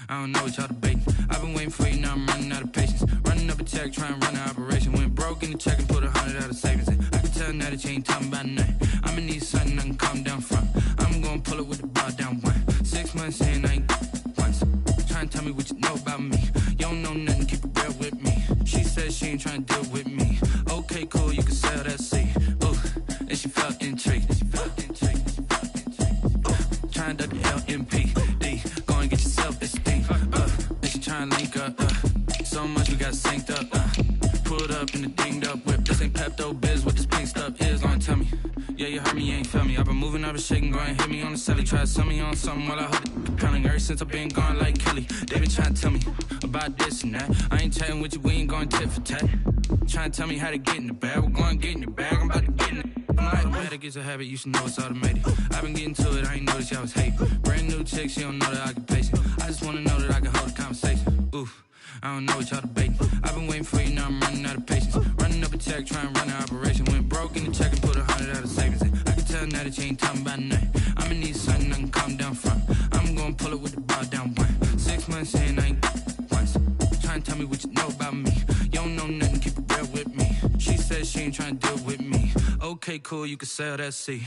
I don't know what y'all debating. I've been waiting for you, now I'm running out of patience. Running up a check, trying to run an operation. Went broke in the check and put 100 out of savings in. I can tell now that you ain't talking about nothing. I'ma need something I can calm down from. I'm gonna pull it with the bar down one. 6 months in, I ain't once. Trying to tell me what you know about me. You don't know nothing, keep it real with me. She said she ain't trying to deal with me. Okay, cool, you can sell that seat. Ooh, and she felt intrigued. Trying to duck the LMPD. Go and get yourself esteem. And she trying to link up. So much we got synced up. Pulled up in the dinged up whip. This ain't Pepto Biz, what this pink stuff is. Long tell me. Yeah, you heard me, you ain't felt me. I've been moving, I've been shaking, go and hit me on the celly. Try to sell me on something while I hold it compelling. Ever since I've been gone like Kelly, they been trying to tell me about this and that. I ain't chatting with you, we ain't going tit for tat. Trying to tell me how to get in the bag. We're going to get in the bag, I'm about to get in it. I'm like, automatic is a habit, you should know it's automated. I've been getting to it, I ain't noticed y'all was hating. Brand new chick, she don't know the occupation. I just wanna know that I can hold a conversation. Oof, I don't know what y'all debating. I've been waiting for you, now I'm running out of patience. Running up a check, trying to run an operation. Went broke in the check and put 100 out of savings in. I can tell now that you ain't talking about nothing. I'ma need something I can calm down from. I'm gonna pull it with the bar down one. 6 months in, I ain't once. Trying to tell me what you know about me. You don't know nothing, keep it real with me. She said she ain't trying to deal with me. Okay, cool, you can sell that seat.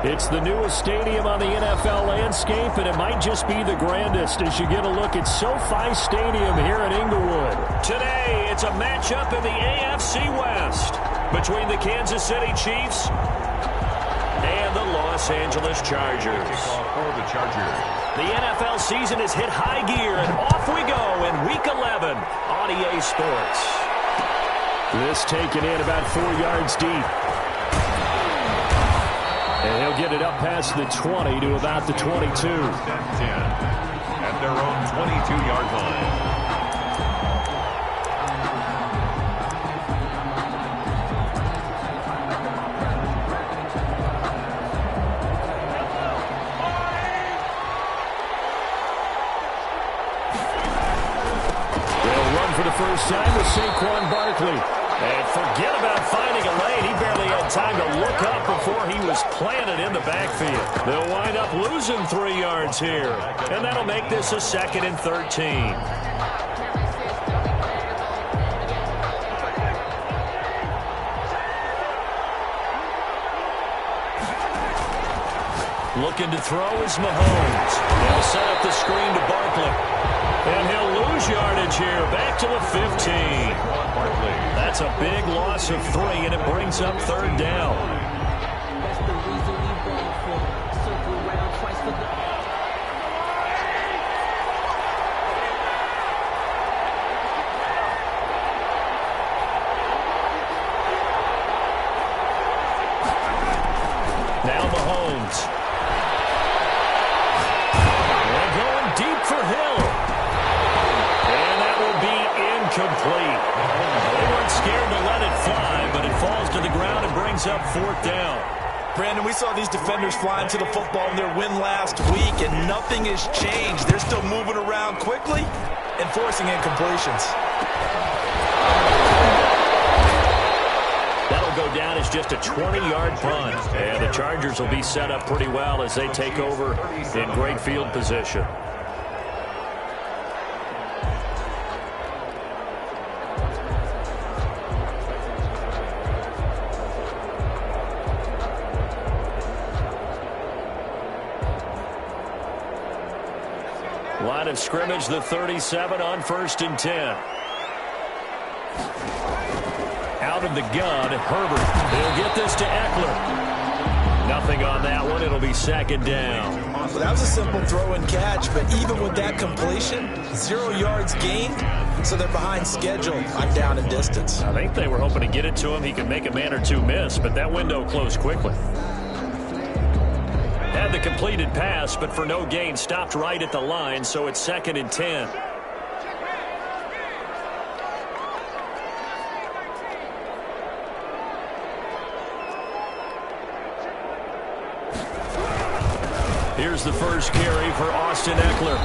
It's the newest stadium on the NFL landscape, and it might just be the grandest as you get a look at SoFi Stadium here in Inglewood. Today, it's a matchup in the AFC West between the Kansas City Chiefs and the Los Angeles Chargers. The NFL season has hit high gear, and off we go in Week 11 on EA Sports. This taken in about 4 yards deep. And he'll get it up past the 20 to about the 22. 10 at their own 22-yard line. They'll run for the first time with Saquon Barkley. And forget about finding a lane. He barely had time to look up before he was planted in the backfield. They'll wind up losing 3 yards here. And that'll make this a 2nd and 13. Looking to throw is Mahomes. They'll set up the screen to Barkley. And he'll lose yardage here, back to the 15. That's a big loss of 3, and it brings up 3rd down. Now Mahomes. They're going deep for Hill. Complete. They weren't scared to let it fly, but it falls to the ground and brings up 4th down. Brandon, we saw these defenders flying to the football in their win last week, and nothing has changed. They're still moving around quickly and forcing incompletions. That'll go down as just a 20-yard punt, and the Chargers will be set up pretty well as they take over in great field position. Line of scrimmage, the 37 on 1st and 10. Out of the gun, Herbert. He'll get this to Eckler. Nothing on that one. It'll be 2nd down. Well, that was a simple throw and catch, but even with that completion, 0 yards gained, so they're behind schedule on down and distance. I think they were hoping to get it to him. He could make a man or two miss, but that window closed quickly. Had the completed pass, but for no gain, stopped right at the line, so it's 2nd and 10. Here's the first carry for Austin Eckler.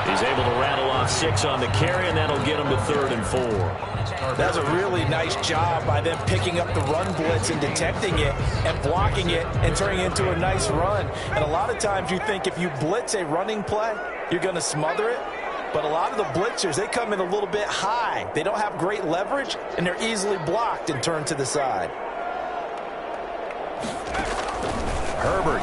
He's able to rattle off 6 on the carry, and that'll get him to 3rd and 4. That's a really nice job by them picking up the run blitz and detecting it and blocking it and turning it into a nice run. And a lot of times you think if you blitz a running play, you're going to smother it. But a lot of the blitzers, they come in a little bit high. They don't have great leverage, and they're easily blocked and turned to the side. Herbert.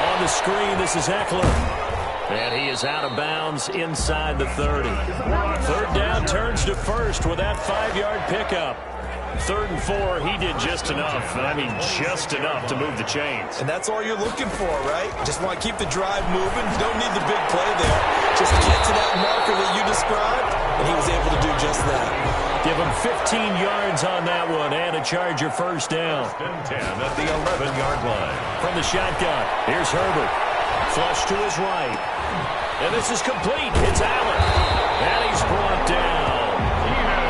On the screen, this is Eckler. And he is out of bounds inside the 30. 3rd down turns to 1st with that 5-yard pickup. 3rd and 4, he did just enough. I mean, just enough to move the chains. And that's all you're looking for, right? Just want to keep the drive moving. Don't need the big play there. Just get to that marker that you described, and he was able to do just that. Give him 15 yards on that one and a Charger first down. 10 at the 11-yard line. From the shotgun, here's Herbert. Flush to his right. And this is complete. It's Allen. And he's brought down.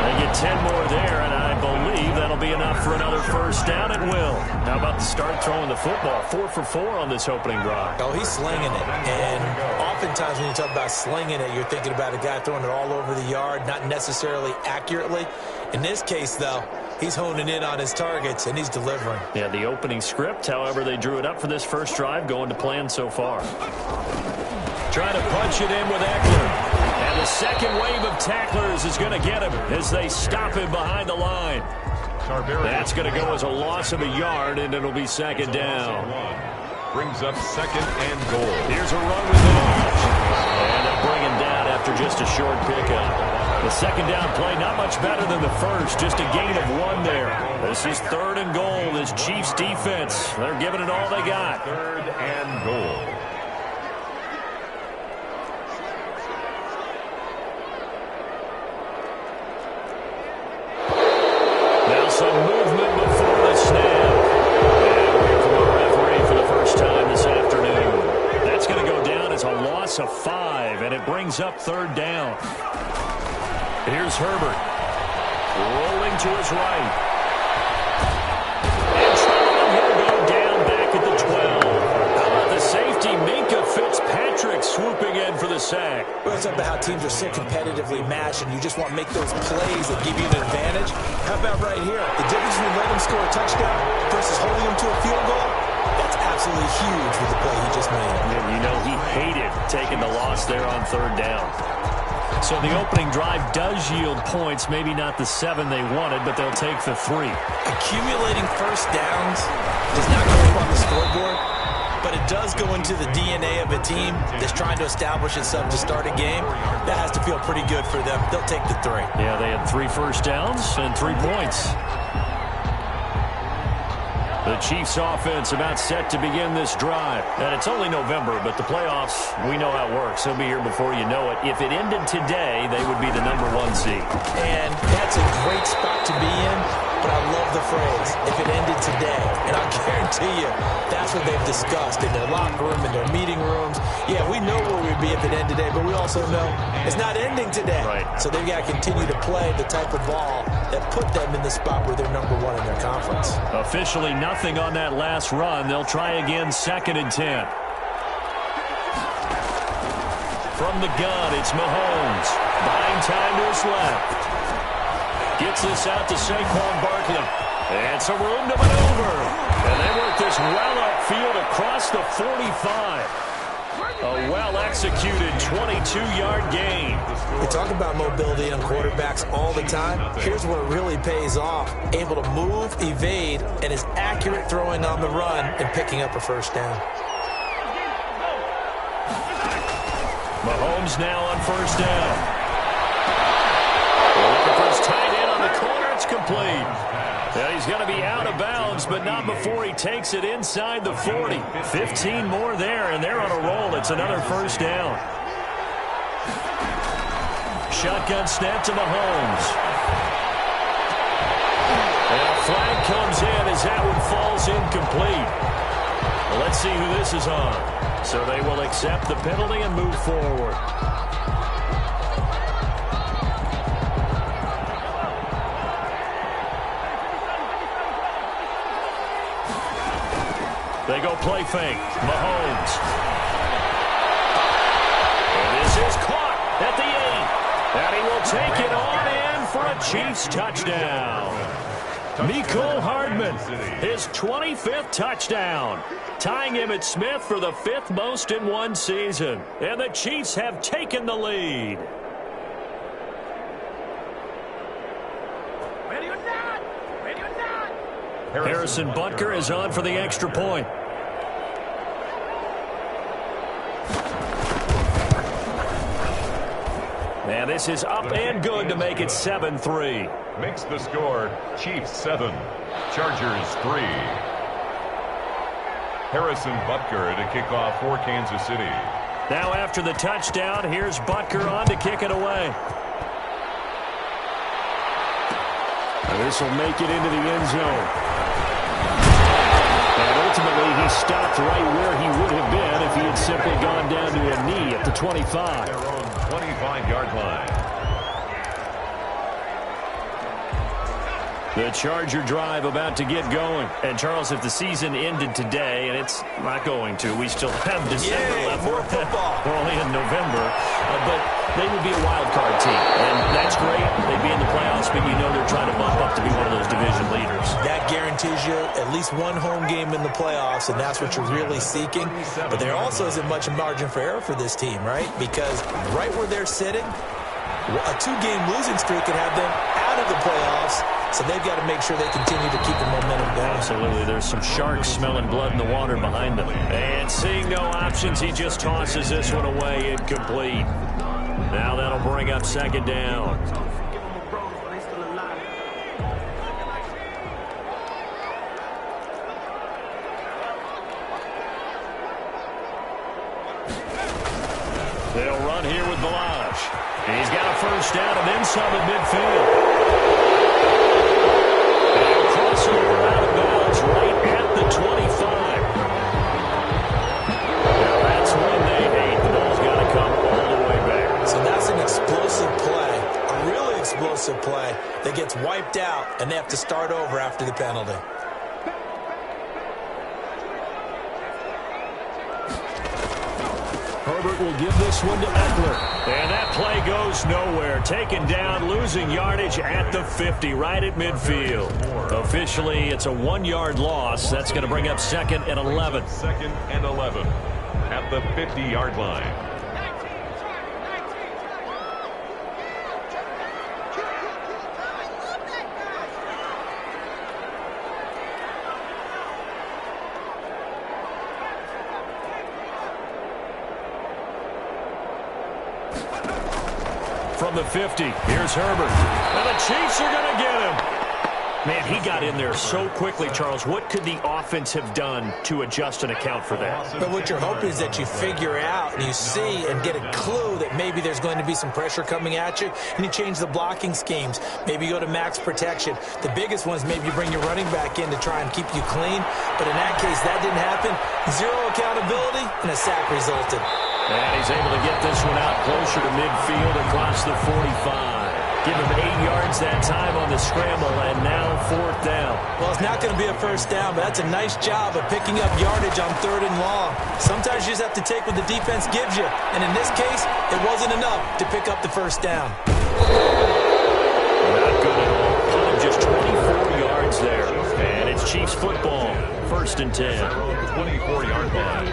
They get 10 more there, and I believe that'll be enough for another first down. It will. How about the start throwing the football? 4 for 4 on this opening drive. Oh, he's slinging it. And oftentimes when you talk about slinging it, you're thinking about a guy throwing it all over the yard, not necessarily accurately. In this case, though, he's honing in on his targets, and he's delivering. Yeah, the opening script, however, they drew it up for this first drive, going to plan so far. Trying to punch it in with Eckler. And the second wave of tacklers is going to get him as they stop him behind the line. That's going to go as a loss of a yard, and it'll be 2nd down. Brings up 2nd and goal. Here's a run with Edge. And they'll bring him down after just a short pickup. The 2nd down play, not much better than the first, just a gain of 1 there. This is 3rd and goal. This Chiefs defense, they're giving it all they got. 3rd and goal. Now some movement before the snap. And away from the referee for the first time this afternoon. That's going to go down as a loss of 5, and it brings up 3rd down. Here's Herbert. Rolling to his right. And he'll go down back at the 12. How about the safety, Minka Fitzpatrick, swooping in for the sack. Well, it's about how teams are so competitively matched, and you just want to make those plays that give you an advantage. How about right here? The difference between letting him score a touchdown versus holding him to a field goal, that's absolutely huge with the play he just made. And you know he hated taking the loss there on 3rd down. So the opening drive does yield points, maybe not the 7 they wanted, but they'll take the 3. Accumulating first downs does not go up on the scoreboard, but it does go into the DNA of a team that's trying to establish itself to start a game. That has to feel pretty good for them. They'll take the 3. Yeah, they had 3 first downs and 3 points. The Chiefs offense about set to begin this drive. And it's only November, but the playoffs, we know how it works. They'll be here before you know it. If it ended today, they would be the number 1 seed. And that's a great spot to be in, but I love the phrase, if it ended today. And I guarantee you, that's what they've discussed in their locker room, in their meeting rooms. Yeah, we know where we'd be if it ended today, but we also know it's not ending today. Right. So they've got to continue to play the type of ball that put them in the spot where they're number 1 in their conference. Officially nothing on that last run. They'll try again 2nd and 10. From the gun, it's Mahomes. Buying time to his left. Gets this out to Saquon Barkley. And some room to maneuver. And they work this well upfield across the 45. A well-executed 22-yard gain. We talk about mobility on quarterbacks all the time. Here's where it really pays off. Able to move, evade, and is accurate throwing on the run and picking up a first down. Mahomes now on first down. Looking for his tight end on the corner. It's complete. Yeah, he's going to be out of bounds, but not before he takes it inside the 40. 15 more there, and they're on a roll. It's another first down. Shotgun snap to Mahomes. And a flag comes in as that one falls incomplete. see who this is on. So they will accept the penalty and move forward. They go play fake. Mahomes. And this is caught at the 8. And he will take it on in for a Chiefs touchdown. Mecole Hardman, his 25th touchdown, tying Emmitt Smith for the 5th most in one season. And the Chiefs have taken the lead. Ready or not? Ready or not? Harrison Butker is on for the extra point. And this is up and good to make it 7-3. Makes the score Chiefs 7, Chargers 3. Harrison Butker to kick off for Kansas City. Now after the touchdown, here's Butker on to kick it away. And this will make it into the end zone. And ultimately, he stopped right where he would have been if he had simply gone down to a knee at the 25. Their own 25-yard line. The Charger drive about to get going. And, Charles, if the season ended today, and it's not going to, we still have December left. More football. We're only in November. But they would be a wild card team. And that's great. They'd be in the playoffs, but you know they're trying to bump up to be one of those division leaders. That guarantees you at least one home game in the playoffs, and that's what you're really seeking. But there also isn't much margin for error for this team, right? Because right where they're sitting, a 2-game losing streak could have them out of the playoffs. So they've got to make sure they continue to keep the momentum going. Absolutely. There's some sharks smelling blood in the water behind them. And seeing no options, he just tosses this one away incomplete. Now that'll bring up second down. They'll run here with Balazs. He's got a first down and then some at midfield. Crossover out of bounds right at the 25. Now that's one they hate. The ball's got to come all the way back. So that's an explosive play, a really explosive play that gets wiped out, and they have to start over after the penalty. Herbert will give this one to Eckler. And that play goes nowhere. Taken down, losing yardage at the 50, right at midfield. Officially, it's a 1-yard loss. That's going to bring up 2nd and 11. 2nd and 11 at the 50-yard line. From the 50, here's Herbert. And the Chiefs are going to get him. Man, he got in there so quickly, Charles. What could the offense have done to adjust and account for that? But what you're hoping is that you figure out and you see and get a clue that maybe there's going to be some pressure coming at you, and you change the blocking schemes. Maybe you go to max protection. The biggest one is maybe you bring your running back in to try and keep you clean. But in that case, that didn't happen. 0 accountability, and a sack resulted. And he's able to get this one out closer to midfield across the 45. Give him 8 yards that time on the scramble, and now 4th down. Well, it's not going to be a first down, but that's a nice job of picking up yardage on 3rd and long. Sometimes you just have to take what the defense gives you, and in this case, it wasn't enough to pick up the first down. Not good at all. Punt of just 24 yards there, and it's Chiefs football, 1st and 10. 24-yard line.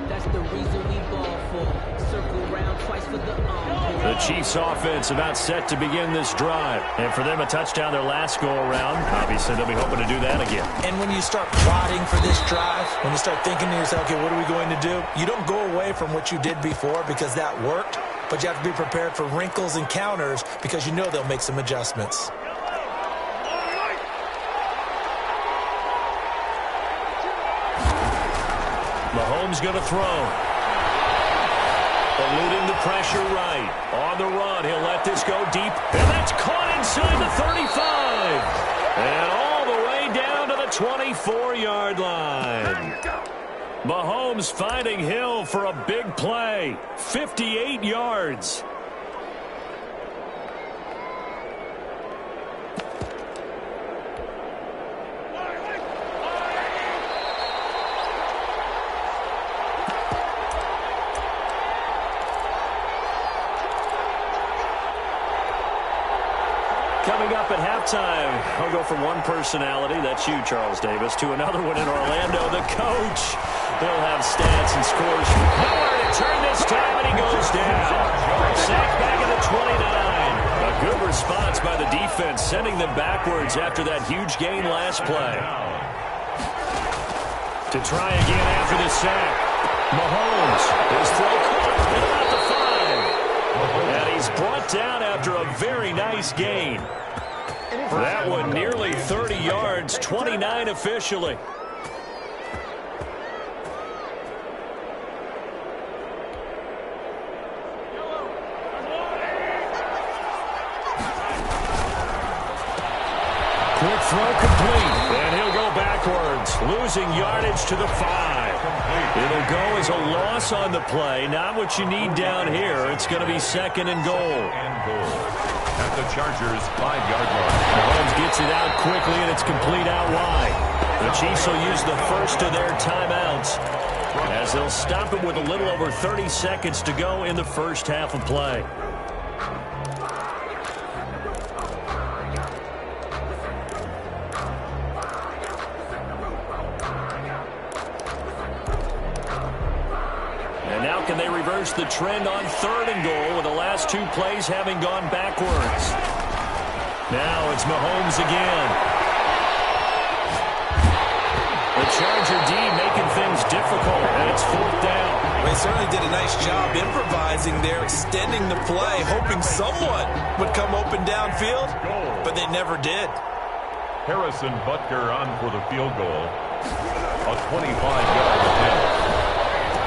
That's the reason we ball for. Circle around twice for the The Chiefs offense about set to begin this drive. And for them, a touchdown their last go-around. Obviously, they'll be hoping to do that again. And when you start plotting for this drive, when you start thinking to yourself, okay, what are we going to do? You don't go away from what you did before because that worked, but you have to be prepared for wrinkles and counters because you know they'll make some adjustments. Mahomes going to throw. Eluding the pressure right. On the run, he'll let this go deep. And that's caught inside the 35. And all the way down to the the 24-yard line. Mahomes finding Hill for a big play. 58 yards. Coming up at halftime, I'll go from one personality, that's you, Charles Davis, to another one in Orlando, the coach. He'll have stats and scores. Nowhere to turn this time, and he goes down. Sacked back at the 29. A good response by the defense, sending them backwards after that huge gain last play. To try again after the sack. Mahomes, his throw caught at the 5. And he's brought down after a very nice gain. That one nearly 30 yards, 29 officially. Quick throw complete, and he'll go backwards, losing yardage to the 5. It'll go as a loss on the play, not what you need down here. It's going to be second and goal. At the Chargers' 5-yard line. Mahomes gets it out quickly, and it's complete out wide. The Chiefs will use the first of their timeouts as they'll stop it with a little over 30 seconds to go in the first half of play. Can they reverse the trend on 3rd and goal with the last 2 plays having gone backwards? Now it's Mahomes again. The Charger D making things difficult, and it's 4th down. They certainly did a nice job improvising there, extending the play, hoping someone would come open downfield, but they never did. Harrison Butker on for the field goal. A 25-yard attempt.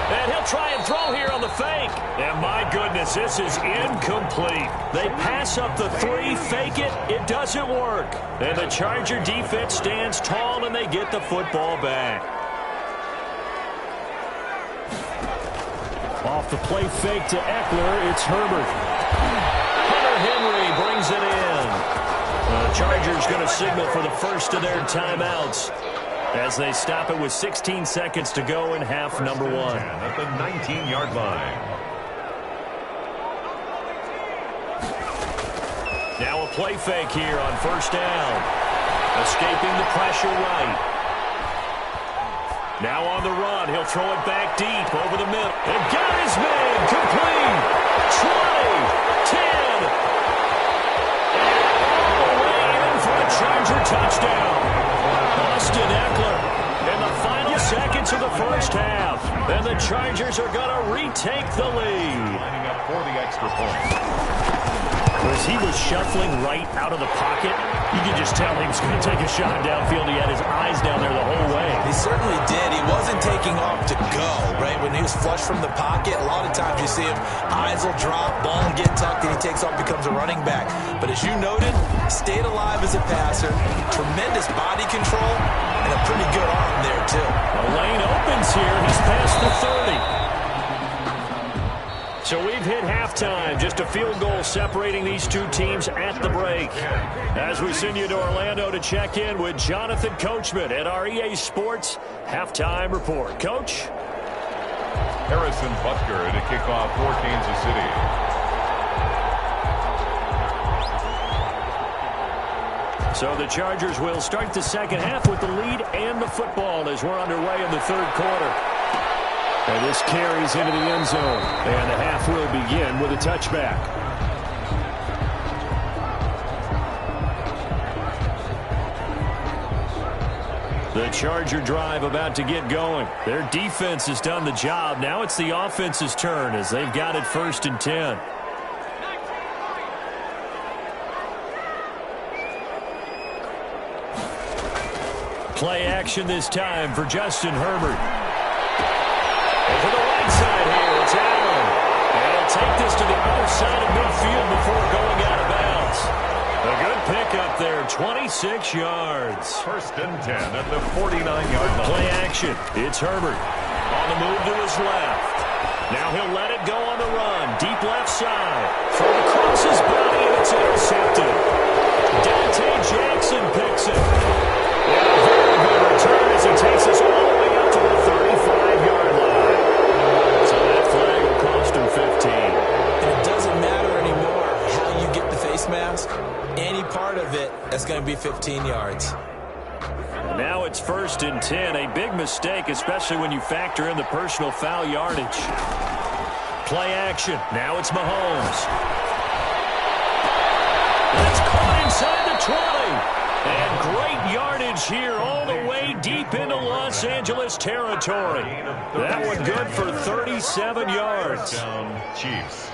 And he'll try and throw here on the fake. And my goodness, this is incomplete. They pass up the 3, fake it, it doesn't work. And the Charger defense stands tall, and they get the football back. Off the play fake to Eckler, it's Herbert. Hunter Henry brings it in. The Chargers going to signal for the first of their timeouts as they stop it with 16 seconds to go in half number 1. At the 19-yard line. Now a play fake here on 1st down. Escaping the pressure right. Now on the run, he'll throw it back deep over the middle. And got his man, complete. 20, 10. And all the way in for a Charger touchdown. Austin Eckler in the final seconds of the first half. And the Chargers are going to retake the lead. Lining up for the extra point. As he was shuffling right out of the pocket, you could just tell he was going to take a shot downfield. He had his eyes down there the whole way. He certainly did. He wasn't taking off to go, right? When he was flush from the pocket, a lot of times you see him, eyes will drop, ball will get tucked, and he takes off, becomes a running back. But as you noted, stayed alive as a passer, tremendous body control, and a pretty good arm there, too. The lane opens here. He's past the 30. So we've hit halftime. Just a field goal separating these two teams at the break. As we send you to Orlando to check in with Jonathan Coachman at our EA Sports Halftime Report. Coach? Harrison Butker to kick off for Kansas City. So the Chargers will start the second half with the lead and the football as we're underway in the 3rd quarter. And this carries into the end zone. And the half will begin with a touchback. The Charger drive about to get going. Their defense has done the job. Now it's the offense's turn as they've got it 1st and 10. Play action this time for Justin Herbert. To the right side here, it's Allen. And he'll take this to the other side of midfield before going out of bounds. A good pick pickup there, 26 yards. First and 10 at the 49-yard line. Play action. It's Herbert on the move to his left. Now he'll let it go on the run. Deep left side. Throw across his body, and it's intercepted. Dante Jackson picks it. And a very good return as he takes us all the way up to the 35-yard line. So that flag will cost him 15. And it doesn't matter anymore how you get the face mask. Any part of it, that's going to be 15 yards. Now it's first and 10. A big mistake, especially when you factor in the personal foul yardage. Play action. Now it's Mahomes. That's caught inside the 20. And great yardage here all the way deep into Los Angeles territory. That one good for 37 yards. Chiefs.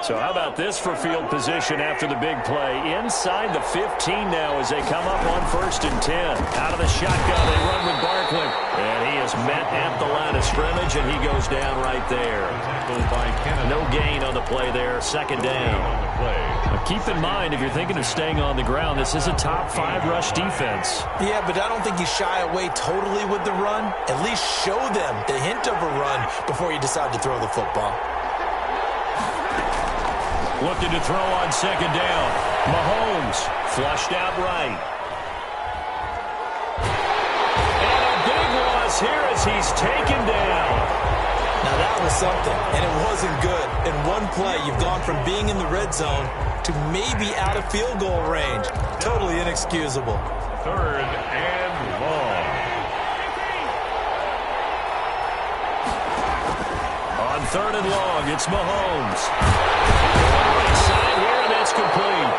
So how about this for field position after the big play? Inside the 15 now as they come up on first and 10. Out of the shotgun, they run with Barkley. And he is met at the line of scrimmage, and he goes down right there. No gain on the play there, second down. Now keep in mind, if you're thinking of staying on the ground, this is a top 5 rush defense. Yeah, but I don't think you shy away totally with the run. At least show them the hint of a run before you decide to throw the football. Looking to throw on second down. Mahomes flushed out right. And a big loss here as he's taken down. Now that was something, and it wasn't good. In one play, you've gone from being in the red zone to maybe out of field goal range. Totally inexcusable. Third and long. On third and long, it's Mahomes. Right side here, and that's complete.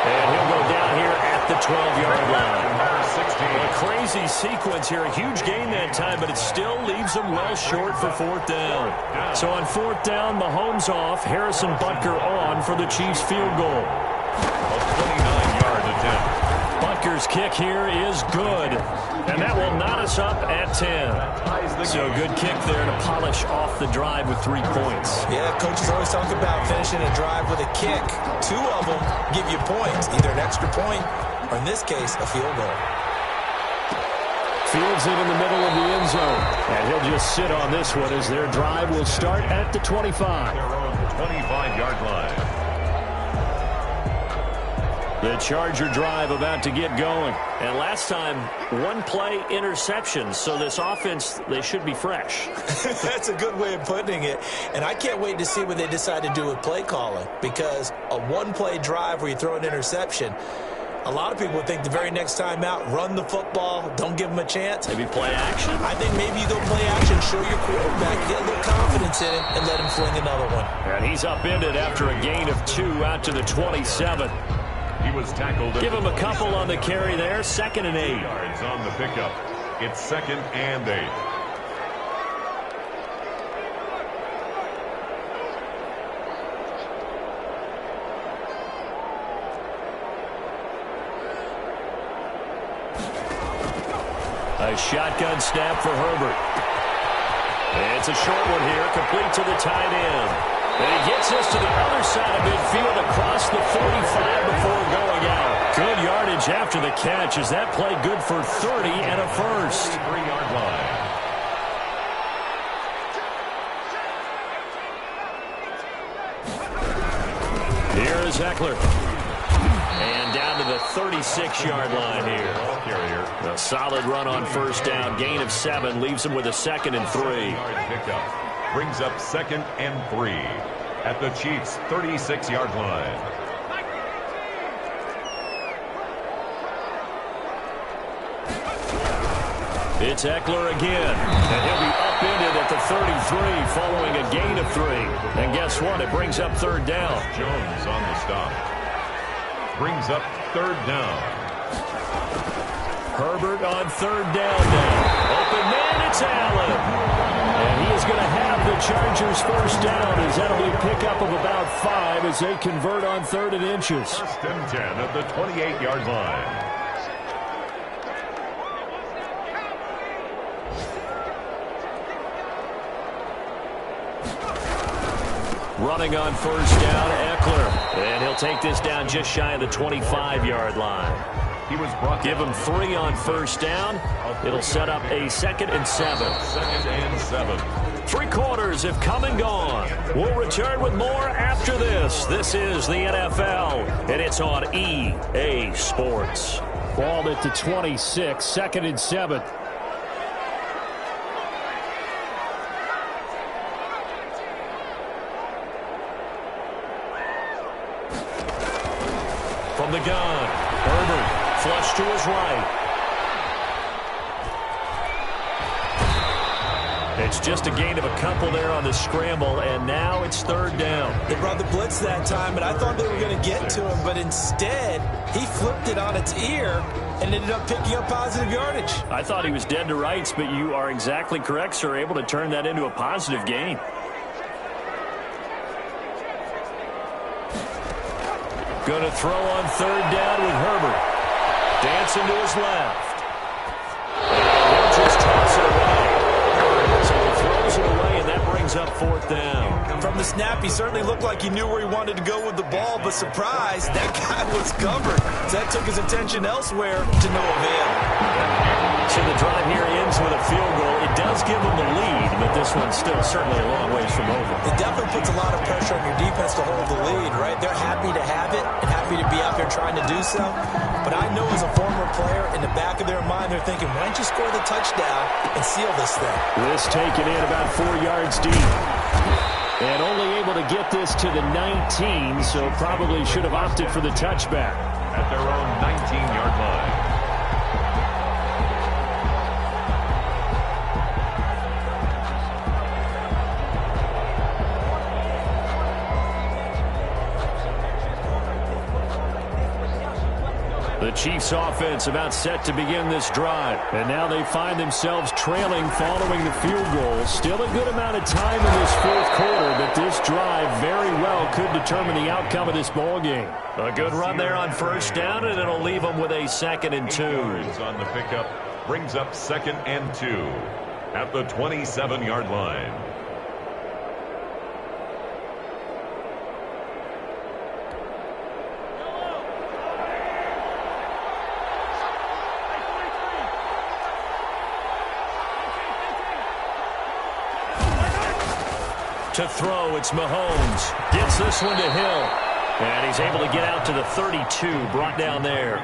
And he'll go down here at the 12-yard line. A crazy sequence here. A huge gain that time, but it still leaves them well short for fourth down. So on fourth down, Mahomes off. Harrison Butker on for the Chiefs field goal. A 29-yard attempt. Butker's kick here is good. And that will knot us up at 10. So good kick there to polish off the drive with 3 points. Yeah, coaches always talk about finishing a drive with a kick. 2 of them give you points, either an extra point or, in this case, a field goal. Fields it in the middle of the end zone. And he'll just sit on this one as their drive will start at the 25. They're on the 25-yard line. The Charger drive about to get going. And last time, 1 play interception. So this offense, they should be fresh. That's a good way of putting it. And I can't wait to see what they decide to do with play calling. Because a 1-play drive where you throw an interception, a lot of people would think the very next time out, run the football, don't give them a chance. Maybe play action? I think maybe you go play action, show your quarterback, get a little confidence in him, and let him fling another one. And he's upended after a gain of 2 out to the 27. He was tackled. Give him a couple on the carry there. 2nd and 8. Yards on the pickup. It's 2nd and 8. A shotgun snap for Herbert. It's a short one here, complete to the tight end. And he gets us to the other side of midfield across the 45 before going out. Good yardage after the catch. Is that play good for 30 and a first? 3-yard line. Here is Eckler. And down to the 36-yard line here. A solid run on first down. Gain of 7 leaves him with a 2nd and 3. Pickup brings up 2nd and 3 at the Chiefs' 36-yard line. It's Eckler again. And he'll be upended at the 33 following a gain of 3. And guess what? It brings up 3rd down. Jones on the stop. Brings up 3rd down. Herbert on 3rd down now. Open man, it's Allen. And he is going to have the Chargers first down as that'll be a pickup of about 5 as they convert on 3rd and inches. 1st and 10 at the 28-yard line. Running on first down, Eckler. And he'll take this down just shy of the 25-yard line. He was brought Give him 3 on first down. It'll set up a 2nd and 7. 2nd and 7. 3 quarters have come and gone. We'll return with more after this. This is the NFL, and it's on EA Sports. Ball at the 26, 2nd and 7. From the gun, Herbert. Flush to his right. It's just a gain of a couple there on the scramble, and now it's 3rd down. They brought the blitz that time, and I thought they were going to get to him, but instead, he flipped it on its ear and ended up picking up positive yardage. I thought he was dead to rights, but you are exactly correct, sir, able to turn that into a positive gain. Going to throw on 3rd down with Herbert. Dancing to his left. He'll just toss it away. So he throws it away, and that brings up 4th down. From the snap, he certainly looked like he knew where he wanted to go with the ball, but surprise, that guy was covered. So that took his attention elsewhere to no avail. So the drive here ends with a field goal. It does give them the lead, but this one's still certainly a long ways from over. It definitely puts a lot of pressure on your defense to hold the lead, right? They're happy to have it and happy to be out there trying to do so. But I know as a former player, in the back of their mind, they're thinking, why don't you score the touchdown and seal this thing? This taken in about 4 yards deep. And only able to get this to the 19, so probably should have opted for the touchback. At their own 19-yard line. The Chiefs offense about set to begin this drive. And now they find themselves trailing following the field goal. Still a good amount of time in this 4th quarter, but this drive very well could determine the outcome of this ball game. A good run there on first down, and it'll leave them with a 2nd and 2. On the pickup brings up 2nd and 2 at the 27-yard line. To throw, it's Mahomes. Gets this one to Hill. And he's able to get out to the 32, brought down there.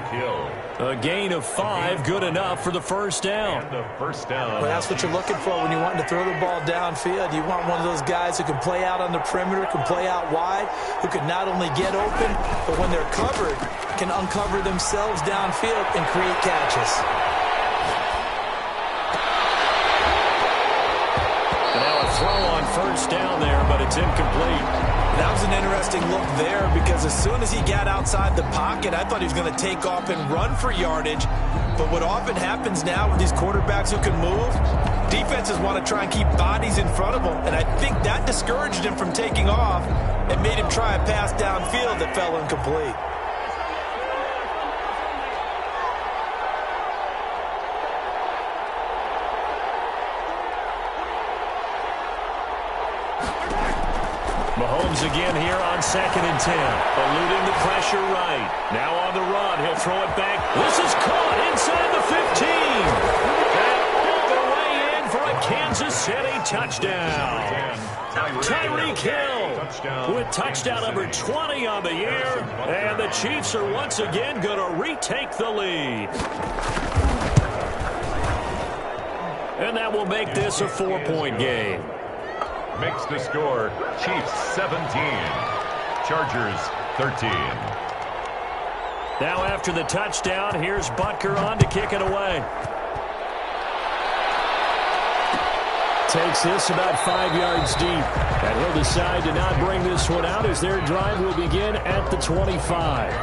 A gain of 5, good enough for the first down. Well, that's what you're looking for when you want to throw the ball downfield. You want one of those guys who can play out on the perimeter, can play out wide, who can not only get open, but when they're covered, can uncover themselves downfield and create catches. Throw on first down there, but it's incomplete. That was an interesting look there because as soon as he got outside the pocket, I thought he was going to take off and run for yardage. But what often happens now with these quarterbacks who can move, defenses want to try and keep bodies in front of them. And I think that discouraged him from taking off and made him try a pass downfield that fell incomplete. Mahomes again here on 2nd and 10. Eluding the pressure right. Now on the run. He'll throw it back. This is caught inside the 15. And all the way in for a Kansas City touchdown. Tyreek Hill with touchdown number 20 on the year. And the Chiefs are once again going to retake the lead. And that will make this a 4-point game. Makes the score Chiefs 17, Chargers 13. Now after the touchdown, here's Butker on to kick it away. Takes this about 5 yards deep. And he'll decide to not bring this one out as their drive will begin at the 25.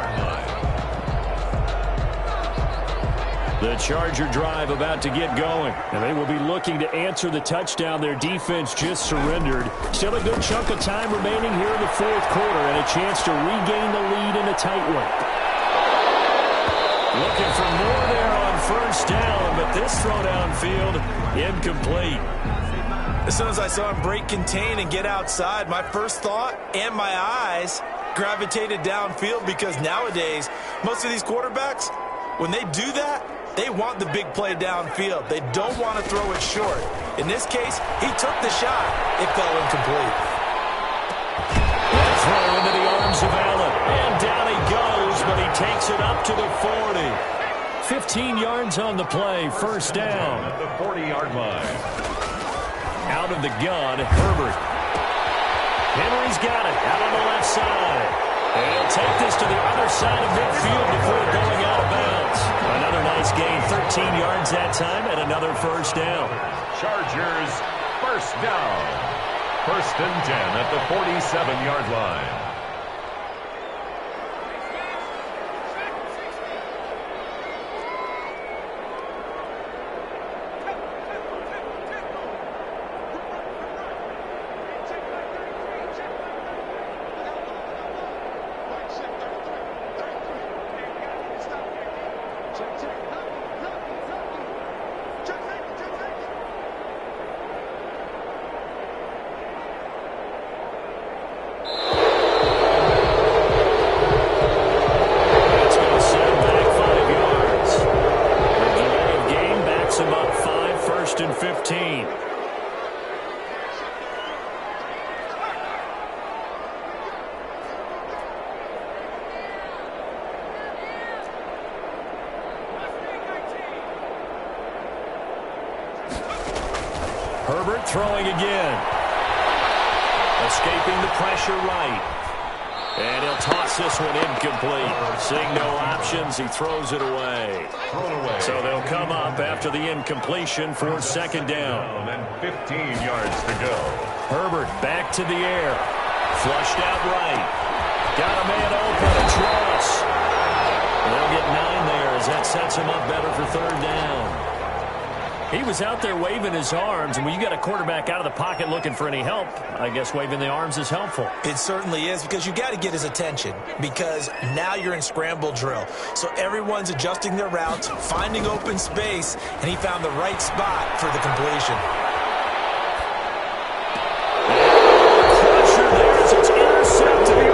The Charger drive about to get going. And they will be looking to answer the touchdown their defense just surrendered. Still a good chunk of time remaining here in the 4th quarter and a chance to regain the lead in a tight one. Looking for more there on first down, but this throw downfield incomplete. As soon as I saw him break contain and get outside, my first thought and my eyes gravitated downfield, because nowadays, most of these quarterbacks, when they do that, they want the big play downfield. They don't want to throw it short. In this case, he took the shot. It fell incomplete. Throw into the arms of Allen. And down he goes, but he takes it up to the 40. 15 yards on the play, first down. At the 40-yard line. Out of the gun, Herbert. Henry's got it, out on the left side. And he'll take this to the other side of midfield before going out of bounds. Another nice gain, 13 yards that time, and another first down. Chargers, first down. First and 10 at the 47-yard line. Herbert throwing again. Escaping the pressure right. And he'll toss this one incomplete. Seeing no options, he throws it away. So they'll come up after the incompletion for second down. And 15 yards to go. Herbert back to the air. Flushed out right. Got a man open. It's Ross. They'll get 9 there as that sets him up better for third down. He was out there waving his arms, and when you got a quarterback out of the pocket looking for any help, I guess waving the arms is helpful. It certainly is, because you got to get his attention, because now you're in scramble drill. So everyone's adjusting their routes, finding open space, and he found the right spot for the completion. Pressure there as it's intercepted.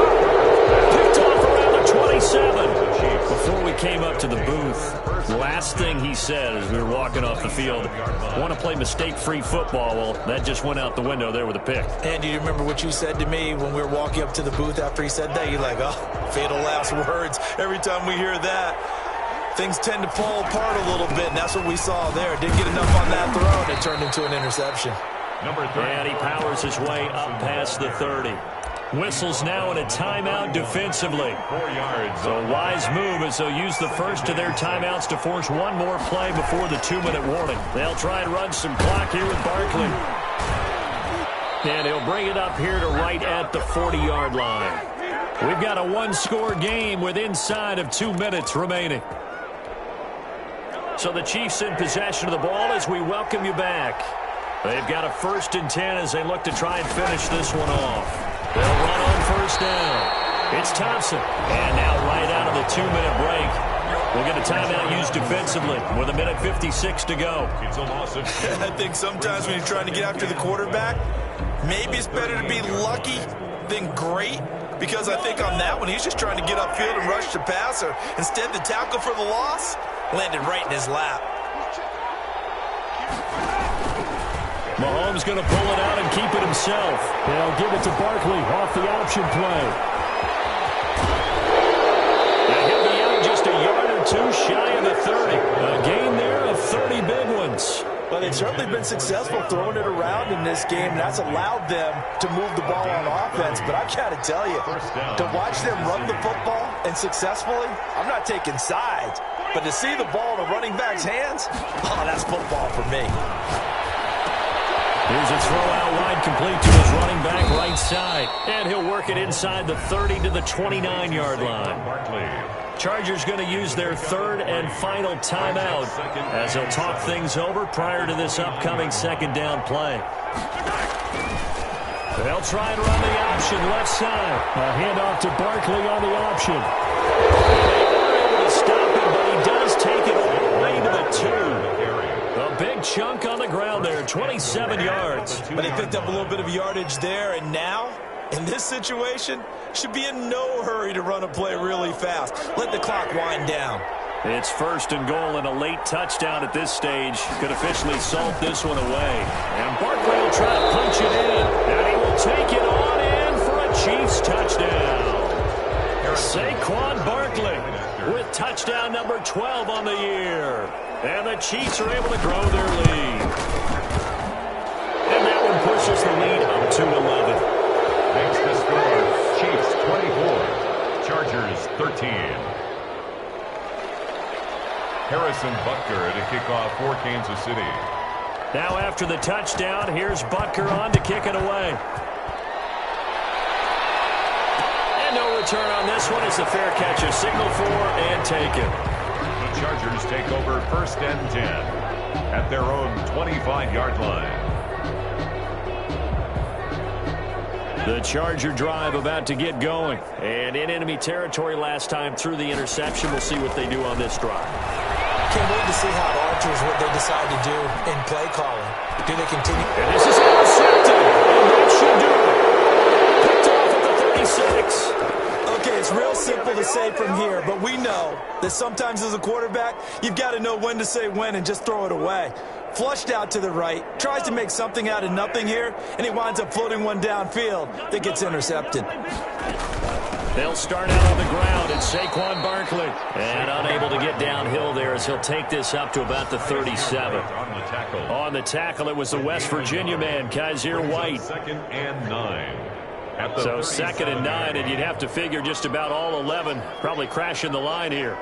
Picked off around the 27. Before we came up to the booth, last thing he said as we were walking off the field, want to play mistake-free football. Well, that just went out the window there with a pick. And do you remember what you said to me when we were walking up to the booth after he said that? You're like, oh, fatal last words. Every time we hear that, things tend to fall apart a little bit, and that's what we saw there. Didn't get enough on that throw, and it turned into an interception. Number 3. And he powers his way up past the 30. Whistles now in a timeout defensively. 4 yards. So a wise move as they'll use the first of their timeouts to force one more play before the 2-minute warning. They'll try and run some clock here with Barkley. And he'll bring it up here to right at the 40-yard line. We've got a one-score game with inside of 2 minutes remaining. So the Chiefs in possession of the ball as we welcome you back. They've got a 1st and 10 as they look to try and finish this one off. They'll run on first down. It's Thompson. And now right out of the 2-minute break, we'll get a timeout used defensively with 1:56 to go. It's a loss of 10. I think sometimes when you're trying to get after the quarterback, maybe it's better to be lucky than great, because I think on that one, he's just trying to get upfield and rush the passer. Instead, the tackle for the loss landed right in his lap. Mahomes going to pull it out and keep it himself. They'll give it to Barkley off the option play. And he'll be out just a yard or two shy of the 30. A gain there of 30 big ones. Well, they've certainly been successful throwing it around in this game, and that's allowed them to move the ball on offense. But I got to tell you, to watch them run the football and successfully, I'm not taking sides, but to see the ball in a running back's hands, oh, that's football for me. Here's a throw out wide, complete to his running back right side. And he'll work it inside the 30 to the 29-yard line. Chargers going to use their 3rd and final timeout as they'll talk things over prior to this upcoming second down play. They'll try and run the option left side. A handoff to Barkley on the option. They were able to stop him, but he does take it all the way to the 2. A big chunk on the ground there, of 27 yards. But they picked up a little bit of yardage there, and now, in this situation, should be in no hurry to run a play really fast. Let the clock wind down. It's 1st and goal and a late touchdown at this stage. Could officially salt this one away. And Barkley will try to punch it in. And he will take it on in for a Chiefs touchdown. Saquon Barkley with touchdown number 12 on the year. And the Chiefs are able to grow their lead. And that one pushes the lead up to 11. Makes the score Chiefs 24, Chargers 13. Harrison Butker to kick off for Kansas City. Now after the touchdown, here's Butker on to kick it away. And no return on this one as the fair catch is signaled for and taken. The Chargers take over 1st and 10 at their own 25-yard line. The Charger drive about to get going. And in enemy territory last time through the interception. We'll see what they do on this drive. Can't wait to see how alters what they decide to do in play calling. Do they continue? And this is intercepted. And that should do it. Picked off at the 36. Okay, it's real simple to say from here, but we know that sometimes as a quarterback, you've got to know when to say when and just throw it away. Flushed out to the right, tries to make something out of nothing here, and he winds up floating one downfield that gets intercepted. They'll start out on the ground. It's Saquon Barkley. And unable to get downhill there as he'll take this up to about the 37. On the tackle, it was the West Virginia man, Kaiser White. 2nd and 9. So 2nd and 9, and you'd have to figure just about all 11 probably crashing the line here.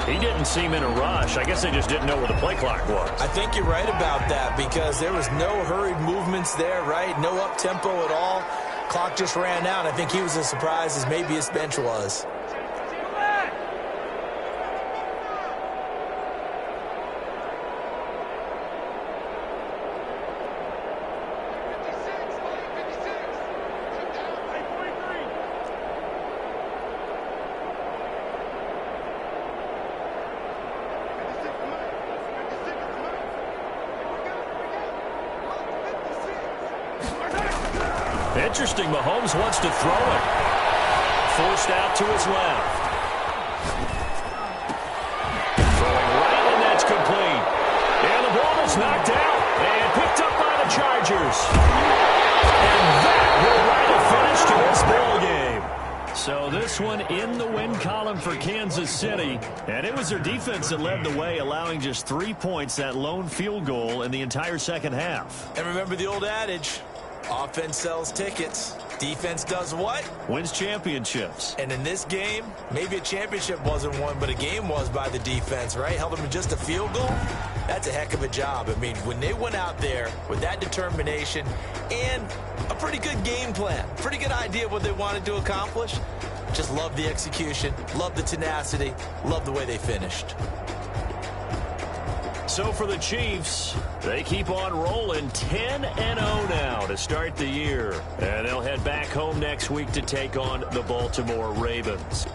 He didn't seem in a rush. I guess they just didn't know where the play clock was. I think you're right about that because there was no hurried movements there, right? No up-tempo at all. Clock just ran out. I think he was as surprised as maybe his bench was. Interesting, Mahomes wants to throw it. Forced out to his left. Throwing right, and that's complete. And the ball is knocked out and picked up by the Chargers. And that will write a finish to this ball game. So this one in the win column for Kansas City. And it was their defense that led the way, allowing just 3 points, that lone field goal in the entire second half. And remember the old adage, offense sells tickets. Defense does what? Wins championships. And in this game, maybe a championship wasn't won, but a game was by the defense, right? Held them to just a field goal. That's a heck of a job. I mean, when they went out there with that determination and a pretty good game plan, pretty good idea of what they wanted to accomplish, just love the execution, love the tenacity, love the way they finished. So for the Chiefs, they keep on rolling 10-0 now to start the year. And they'll head back home next week to take on the Baltimore Ravens.